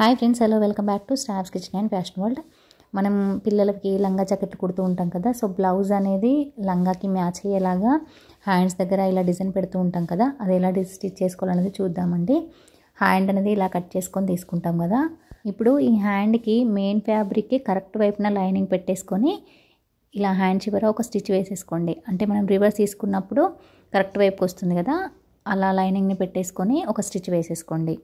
Hi friends, hello, welcome back to stars kitchen and fashion world. మనం పిల్లలకి లంగా జాకెట్లు కుడుతూ ఉంటాం కదా. సో బ్లౌజ్ అనేది లంగాకి మ్యాచ్ అయ్యేలాగా హ్యాండ్స్ దగ్గర ఇలా డిజైన్ పెడుతూ ఉంటాం కదా. అది ఎలా స్టిచ్ చేసుకోవాలనేది చూద్దామండి. హ్యాండ్ అనేది ఇలా కట్ చేసుకొని తీసుకుంటాం కదా. ఇప్పుడు ఈ హ్యాండ్కి మెయిన్ ఫ్యాబ్రిక్కి కరెక్ట్ వైపున లైనింగ్ పెట్టేసుకొని ఇలా హ్యాండ్ చివర ఒక స్టిచ్ వేసేసుకోండి. అంటే మనం రివర్స్ తీసుకున్నప్పుడు కరెక్ట్ వైపుకి వస్తుంది కదా, అలా లైనింగ్ని పెట్టేసుకొని ఒక స్టిచ్ వేసేసుకోండి.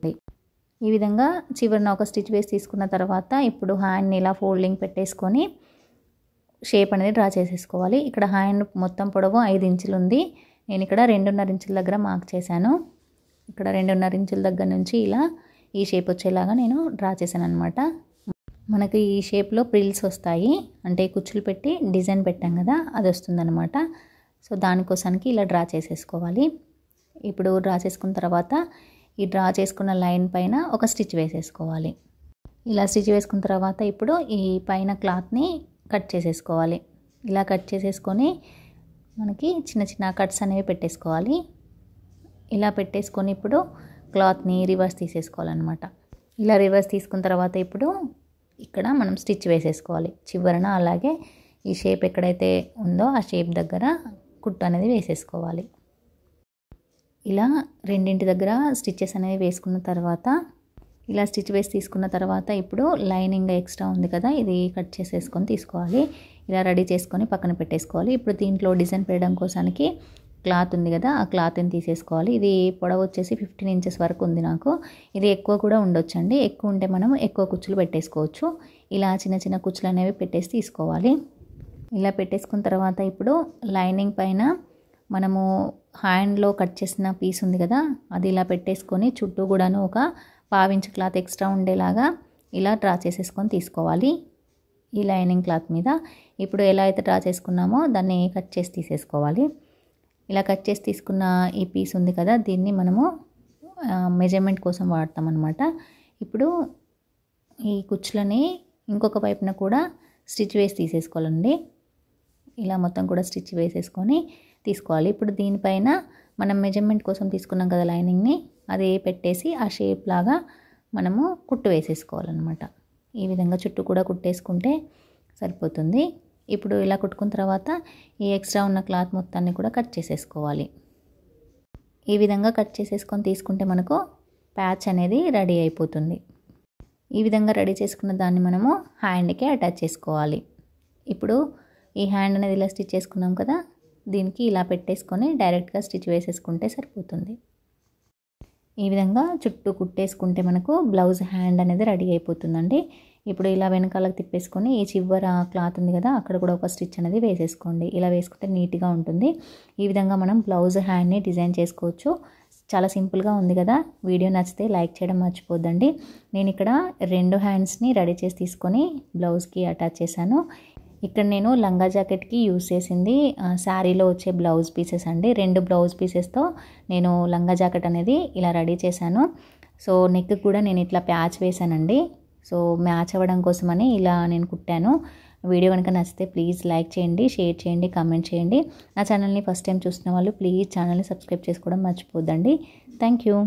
ఈ విధంగా చివరిన ఒక స్టిచ్ వేసి తీసుకున్న తర్వాత ఇప్పుడు హ్యాండ్ని ఇలా ఫోల్డింగ్ పెట్టేసుకొని షేప్ అనేది డ్రా చేసేసుకోవాలి. ఇక్కడ హ్యాండ్ మొత్తం పొడవు 5 ఇంచులు ఉంది. నేను ఇక్కడ 2.5 ఇంచుల దగ్గర మార్క్ చేశాను. ఇక్కడ 2.5 ఇంచుల దగ్గర నుంచి ఇలా ఈ షేప్ వచ్చేలాగా నేను డ్రా చేశాను అనమాట. మనకి ఈ షేప్లో ప్రిల్స్ వస్తాయి, అంటే కుచ్చులు పెట్టి డిజైన్ పెట్టాం కదా, అది వస్తుందన్నమాట. సో దానికోసానికి ఇలా డ్రా చేసేసుకోవాలి. ఇప్పుడు డ్రా చేసుకున్న తర్వాత ఈ డ్రా చేసుకున్న లైన్ పైన ఒక స్టిచ్ వేసేసుకోవాలి. ఇలా స్టిచ్ వేసుకున్న తర్వాత ఇప్పుడు ఈ పైన క్లాత్ని కట్ చేసేసుకోవాలి. ఇలా కట్ చేసేసుకొని మనకి చిన్న చిన్న కట్స్ అనేవి పెట్టేసుకోవాలి. ఇలా పెట్టేసుకొని ఇప్పుడు క్లాత్ని రివర్స్ తీసేసుకోవాలన్నమాట. ఇలా రివర్స్ తీసుకున్న తర్వాత ఇప్పుడు ఇక్కడ మనం స్టిచ్ వేసేసుకోవాలి చివరన. అలాగే ఈ షేప్ ఎక్కడైతే ఉందో ఆ షేప్ దగ్గర కుట్టు అనేది వేసేసుకోవాలి. ఇలా రెండింటి దగ్గర స్టిచ్చెస్ అనేవి వేసుకున్న తర్వాత ఇలా స్టిచ్ వేసి తీసుకున్న తర్వాత ఇప్పుడు లైనింగ్ ఎక్స్ట్రా ఉంది కదా, ఇది కట్ చేసేసుకొని తీసుకోవాలి. ఇలా రెడీ చేసుకొని పక్కన పెట్టేసుకోవాలి. ఇప్పుడు దీంట్లో డిజైన్ పెట్టడం కోసానికి క్లాత్ ఉంది కదా, ఆ క్లాత్ని తీసేసుకోవాలి. ఇది పొడవు వచ్చేసి 15 ఇంచెస్ వరకు ఉంది నాకు. ఇది ఎక్కువ కూడా ఉండొచ్చండి. ఎక్కువ ఉంటే మనం ఎక్కువ కుచ్చులు పెట్టేసుకోవచ్చు. ఇలా చిన్న చిన్న కుచ్చులు అనేవి పెట్టేసి తీసుకోవాలి. ఇలా పెట్టేసుకున్న తర్వాత ఇప్పుడు లైనింగ్ పైన మనము హ్యాండ్లో కట్ చేసిన పీస్ ఉంది కదా, అది ఇలా పెట్టేసుకొని చుట్టూ కూడాను ఒక 1/2 ఇంచ్ క్లాత్ ఎక్స్ట్రా ఉండేలాగా ఇలా డ్రా చేసేసుకొని తీసుకోవాలి ఈ లైనింగ్ క్లాత్ మీద. ఇప్పుడు ఎలా అయితే డ్రా చేసుకున్నామో దాన్ని కట్ చేసి తీసేసుకోవాలి. ఇలా కట్ చేసి తీసుకున్న ఈ పీస్ ఉంది కదా, దీన్ని మనము మెజర్మెంట్ కోసం వాడతాం అన్నమాట. ఇప్పుడు ఈ కుచ్చులని ఇంకొక వైపున కూడా స్టిచ్ వేసి తీసేసుకోవాలండి. ఇలా మొత్తం కూడా స్టిచ్ వేసేసుకొని తీసుకోవాలి. ఇప్పుడు దీనిపైన మనం మెజర్మెంట్ కోసం తీసుకున్నాం కదా లైనింగ్ని, అది పెట్టేసి ఆ షేప్ లాగా మనము కుట్టు వేసేసుకోవాలన్నమాట. ఈ విధంగా చుట్టూ కూడా కుట్టేసుకుంటే సరిపోతుంది. ఇప్పుడు ఇలా కుట్టుకున్న తర్వాత ఈ ఎక్స్ట్రా ఉన్న క్లాత్ మొత్తాన్ని కూడా కట్ చేసేసుకోవాలి. ఈ విధంగా కట్ చేసేసుకొని తీసుకుంటే మనకు ప్యాచ్ అనేది రెడీ అయిపోతుంది. ఈ విధంగా రెడీ చేసుకున్న దాన్ని మనము హ్యాండ్కి అటాచ్ చేసుకోవాలి. ఇప్పుడు ఈ హ్యాండ్ అనేది ఇలా స్టిచ్ చేసుకున్నాం కదా, దీనికి ఇలా పెట్టేసుకొని డైరెక్ట్గా స్టిచ్ వేసేసుకుంటే సరిపోతుంది. ఈ విధంగా చుట్టూ కుట్టేసుకుంటే మనకు బ్లౌజ్ హ్యాండ్ అనేది రెడీ అయిపోతుందండి. ఇప్పుడు ఇలా వెనకాలకు తిప్పేసుకొని ఈ చివర క్లాత్ ఉంది కదా, అక్కడ కూడా ఒక స్టిచ్ అనేది వేసేసుకోండి. ఇలా వేసుకుంటే నీట్గా ఉంటుంది. ఈ విధంగా మనం బ్లౌజ్ హ్యాండ్ని డిజైన్ చేసుకోవచ్చు. చాలా సింపుల్గా ఉంది కదా. వీడియో నచ్చితే లైక్ చేయడం మర్చిపోద్దండి. నేను ఇక్కడ 2 హ్యాండ్స్ని రెడీ చేసి తీసుకొని బ్లౌజ్కి అటాచ్ చేశాను. ఇక్కడ నేను లంగా జాకెట్కి యూజ్ చేసింది శారీలో వచ్చే బ్లౌజ్ పీసెస్ అండి. 2 బ్లౌజ్ పీసెస్తో నేను లంగా జాకెట్ అనేది ఇలా రెడీ చేశాను. సో నెక్ కూడా నేను ఇట్లా ప్యాచ్ వేసానండి. సో మ్యాచ్ అవ్వడం కోసమని ఇలా నేను కుట్టాను. వీడియో కనుక నచ్చితే ప్లీజ్ లైక్ చేయండి, షేర్ చేయండి, కామెంట్ చేయండి. నా ఛానల్ని ఫస్ట్ టైం చూస్తున్న వాళ్ళు ప్లీజ్ ఛానల్ని సబ్స్క్రైబ్ చేసుకోవడం మర్చిపోద్దండి. Thank you.